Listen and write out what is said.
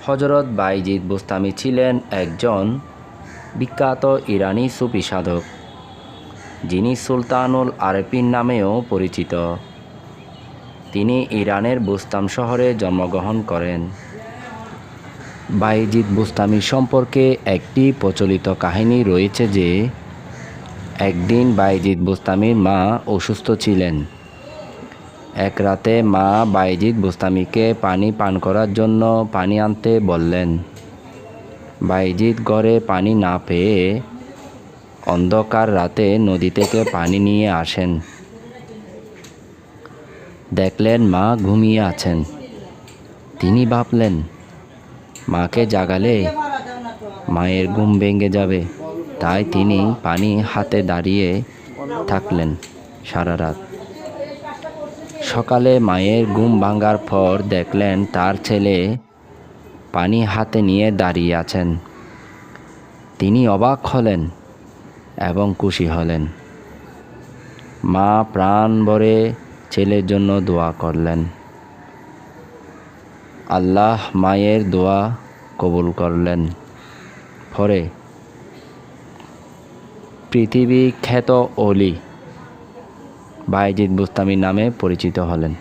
হযরত বায়েজিদ বুস্তামি ছিলেন একজন বিখ্যাত ইরানি সুফি সাধক, যিনি সুলতানুল আরেফিন নামেও পরিচিত। তিনি ইরানের বুস্তাম শহরে জন্মগ্রহণ করেন। বায়েজিদ বুস্তামি সম্পর্কে একটি প্রচলিত কাহিনী রয়েছে যে, একদিন বায়েজিদ বুস্তামির মা অসুস্থ ছিলেন। এক রাতে মা বায়েজিদ বুস্তামিকে পানি পান করার জন্য পানি আনতে বললেন। বায়েজিদ ঘরে পানি না পেয়ে অন্ধকার রাতে নদী থেকে পানি নিয়ে আসেন। দেখলেন মা ঘুমিয়ে আছেন। তিনি ভাবলেন, মাকে জাগালে মায়ের ঘুম ভেঙে যাবে, তাই তিনি পানি হাতে দাঁড়িয়ে থাকলেন সারা রাত। সকালে মায়ের ঘুম ভাঙার পর দেখলেন তার ছেলে পানি হাতে নিয়ে দাঁড়িয়ে আছেন। তিনি অবাক হলেন এবং খুশি হলেন। মা প্রাণ ভরে ছেলের জন্য দোয়া করলেন। আল্লাহ মায়ের দোয়া কবুল করলেন। পরে পৃথিবী খ্যাত অলি বায়েজিদ বুস্তামি নামে পরিচিত হলেন।